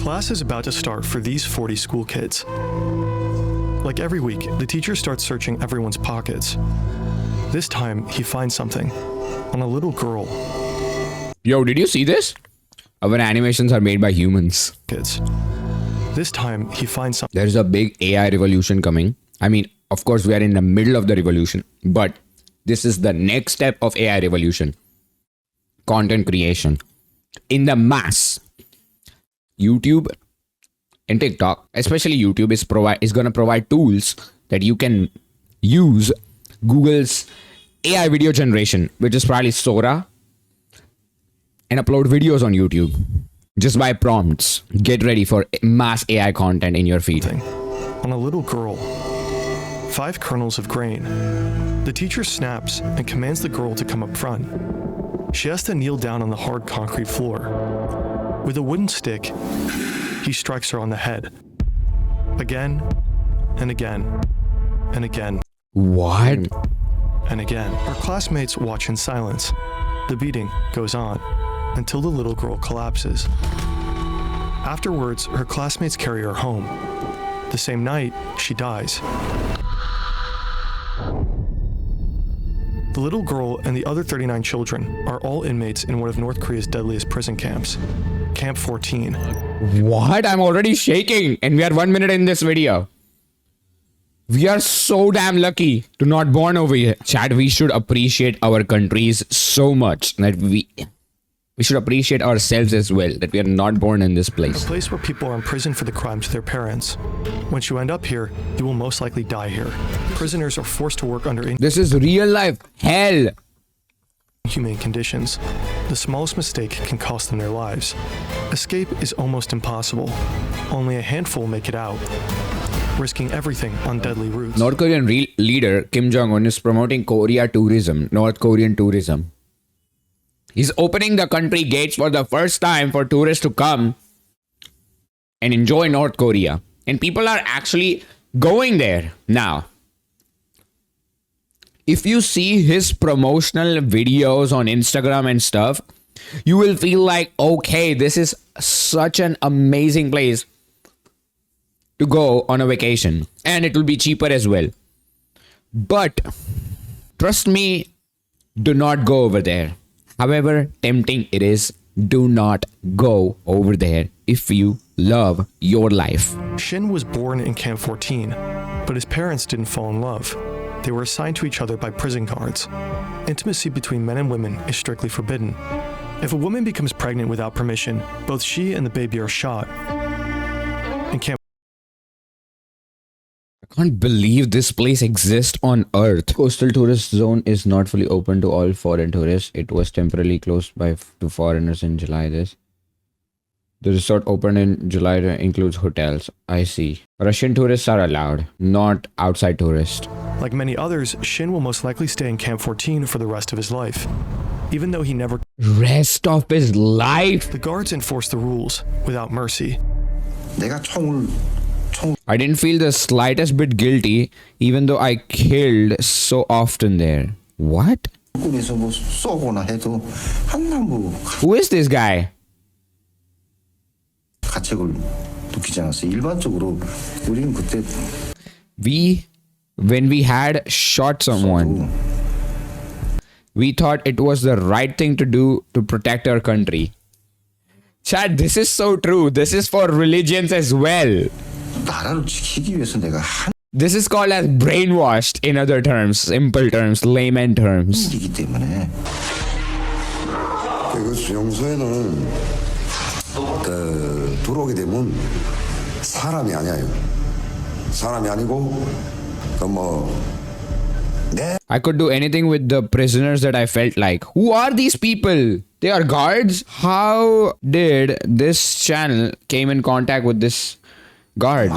Class is about to start for these 40 school kids. Like every week, the teacher starts searching everyone's pockets. This time, he finds something on a little girl. Yo, did you see this? Our animations are made by humans. Kids. This time, he finds something. There's a big AI revolution coming. I mean, of course, we are in the middle of the revolution, but this is the next step of AI revolution. Content creation. In the mass. YouTube and TikTok, especially YouTube, is going to provide tools that you can use Google's AI video generation, which is probably Sora, and upload videos on YouTube just by prompts. Get ready for mass AI content in your feed. On a little girl. 5 kernels of grain. The teacher snaps and commands the girl to come up front. She has to kneel down on the hard concrete floor. With a wooden stick, he strikes her on the head. Again, and again, and again. What? And again. Her classmates watch in silence. The beating goes on until the little girl collapses. Afterwards, her classmates carry her home. The same night, she dies. The little girl and the other 39 children are all inmates in one of North Korea's deadliest prison camps, Camp 14. What? I'm already shaking, and we are 1 minute in this video. We are so damn lucky to not born over here. Chad, we should appreciate our countries so much that we should appreciate ourselves as well, that we are not born in this place. A place where people are imprisoned for the crimes of their parents. Once you end up here, you will most likely die here. Prisoners are forced to work under This is real life hell. inhumane conditions. The smallest mistake can cost them their lives. Escape is almost impossible. Only a handful make it out, risking everything on deadly routes. North Korean leader Kim Jong-un is promoting Korea tourism, North Korean tourism. He's opening the country gates for the first time for tourists to come and enjoy North Korea. And people are actually going there now. If you see his promotional videos on Instagram and stuff, you will feel like, okay, this is such an amazing place to go on a vacation. And it will be cheaper as well. But trust me, do not go over there. However tempting it is, do not go over there if you love your life. Shin was born in Camp 14, but his parents didn't fall in love. They were assigned to each other by prison guards. Intimacy between men and women is strictly forbidden. If a woman becomes pregnant without permission, both she and the baby are shot. In Camp I can't believe this place exists on Earth. Coastal tourist zone is not fully open to all foreign tourists. It was temporarily closed to foreigners in July. The resort opened in July includes hotels. I see. Russian tourists are allowed, not outside tourists. Like many others, Shin will most likely stay in Camp 14 for the rest of his life. Even though he never... Rest of his life? The guards enforce the rules without mercy. I didn't feel the slightest bit guilty, even though I killed so often there. What? Who is this guy? When we had shot someone, we thought it was the right thing to do to protect our country. Chad, this is so true. This is for religions as well. This is called as brainwashed in other terms, simple terms, layman terms. 들어오게 되면 사람이 아니에요. 사람이 아니고 I could do anything with the prisoners that I felt like. Who are these people? They are guards? How did this channel came in contact with this guards?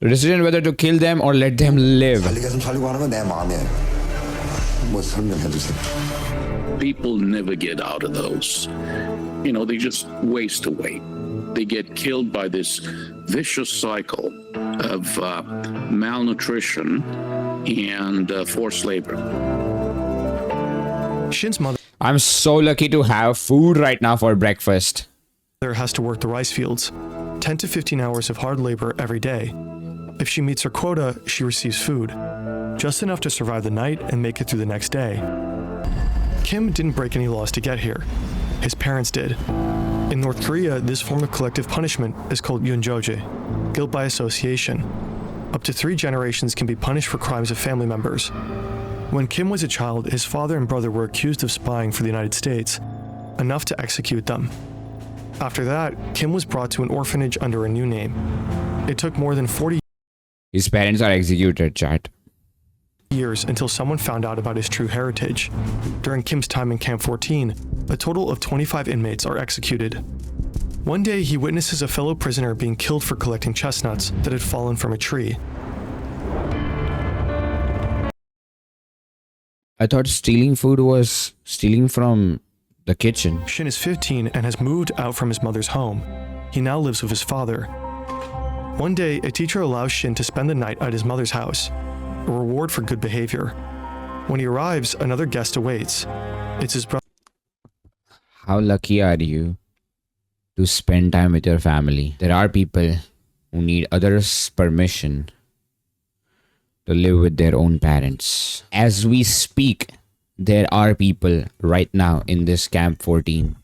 Decision whether to kill them or let them live. People never get out of those. You know, they just waste away. They get killed by this vicious cycle of malnutrition and forced labor. Shin's mother... I'm so lucky to have food right now for breakfast. Mother has to work the rice fields, 10 to 15 hours of hard labor every day. If she meets her quota, she receives food, just enough to survive the night and make it through the next day. Kim didn't break any laws to get here. His parents did. In North Korea, this form of collective punishment is called yunjoje, guilt by association. Up to 3 generations can be punished for crimes of family members. When Kim was a child, his father and brother were accused of spying for the United States, enough to execute them. After that, Kim was brought to an orphanage under a new name. It took more than 40 His parents are executed, chat. years until someone found out about his true heritage. During Kim's time in Camp 14, a total of 25 inmates are executed. One day, he witnesses a fellow prisoner being killed for collecting chestnuts that had fallen from a tree. I thought stealing food was stealing from the kitchen. Shin is 15 and has moved out from his mother's home. He now lives with his father. One day, a teacher allows Shin to spend the night at his mother's house, a reward for good behavior. When he arrives, another guest awaits. It's his brother. How lucky are you to spend time with your family? There are people who need others' permission to live with their own parents. As we speak, there are people right now in this Camp 14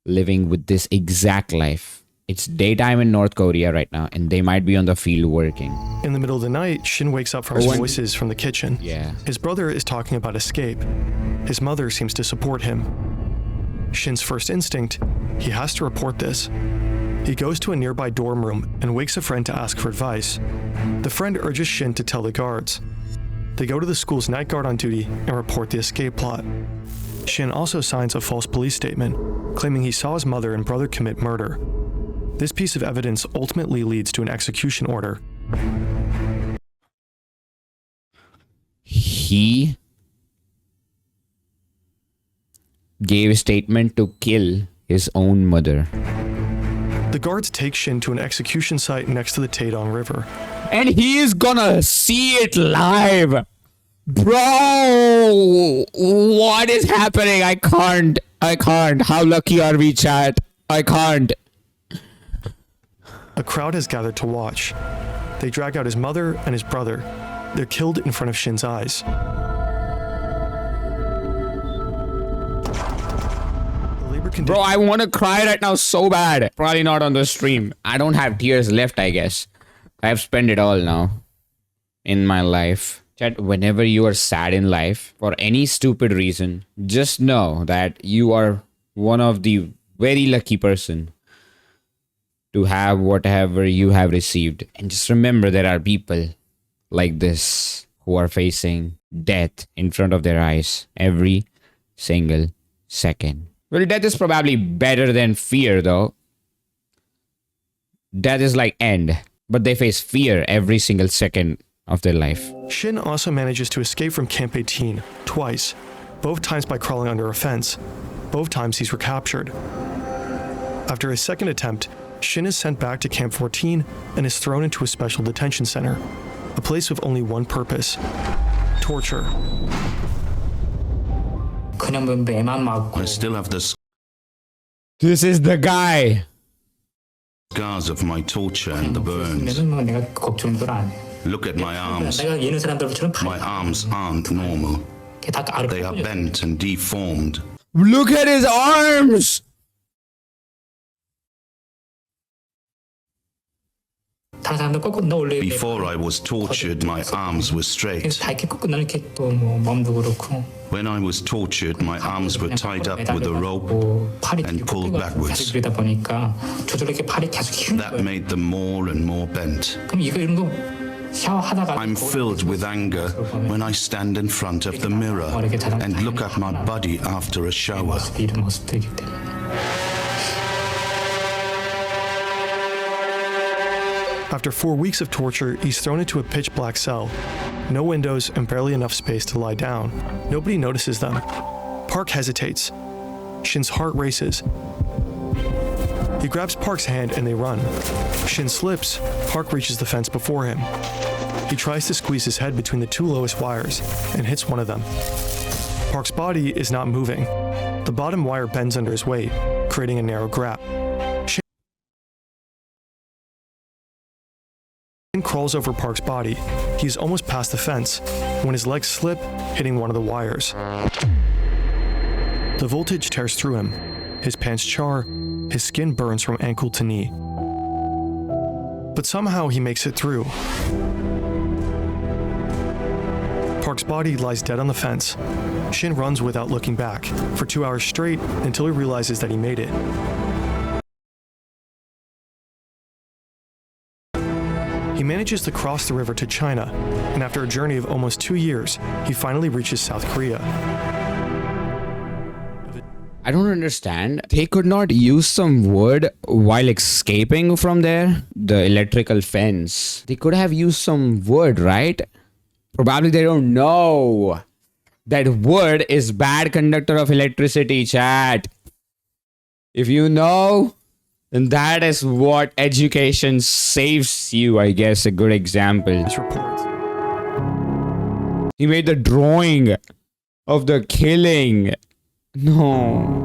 living with this exact life. It's daytime in North Korea right now, and they might be on the field working. In the middle of the night, Shin wakes up from his voices from the kitchen. Yeah. His brother is talking about escape. His mother seems to support him. Shin's first instinct, he has to report this. He goes to a nearby dorm room and wakes a friend to ask for advice. The friend urges Shin to tell the guards. They go to the school's night guard on duty and report the escape plot. Shin also signs a false police statement, claiming he saw his mother and brother commit murder. This piece of evidence ultimately leads to an execution order. He gave a statement to kill his own mother. The guards take Shin to an execution site next to the Taedong River. And he is gonna see it live. Bro, what is happening? I can't. How lucky are we, chat? I can't. A crowd has gathered to watch. They drag out his mother and his brother. They're killed in front of Shin's eyes. Bro, I want to cry right now so bad. Probably not on the stream. I don't have tears left, I guess. I have spent it all now in my life. Chat, whenever you are sad in life for any stupid reason, just know that you are one of the very lucky person to have whatever you have received. And just remember, there are people like this who are facing death in front of their eyes every single second. Well, death is probably better than fear, though. Death is like end, but they face fear every single second of their life. Shin also manages to escape from Camp 18 twice, both times by crawling under a fence. Both times he's recaptured. After his second attempt, Shin is sent back to Camp 14 and is thrown into a special detention center, a place with only one purpose: torture. I still have the This is the guy. scars of my torture and the burns. Look at my arms. My arms aren't normal. They are bent and deformed. Look at his arms. Before I was tortured, my arms were straight. When I was tortured, my arms were tied up with a rope and pulled backwards. That made them more and more bent. I'm filled with anger when I stand in front of the mirror and look at my body after a shower. After 4 weeks of torture, he's thrown into a pitch-black cell. No windows and barely enough space to lie down. Nobody notices them. Park hesitates. Shin's heart races. He grabs Park's hand and they run. Shin slips. Park reaches the fence before him. He tries to squeeze his head between the 2 lowest wires and hits one of them. Park's body is not moving. The bottom wire bends under his weight, creating a narrow gap. Shane crawls over Park's body. He's almost past the fence when his legs slip, hitting one of the wires. The voltage tears through him. His pants char, his skin burns from ankle to knee. But somehow he makes it through. Park's body lies dead on the fence. Shin runs without looking back for 2 hours straight until he realizes that he made it. He manages to cross the river to China, and after a journey of almost 2 years, he finally reaches South Korea. I don't understand. They could not use some wood while escaping from there, the electrical fence. They could have used some wood, right? Probably they don't know that wood is bad conductor of electricity, chat. If you know, then that is what education saves you, I guess, a good example. This report. He made the drawing of the killing. No.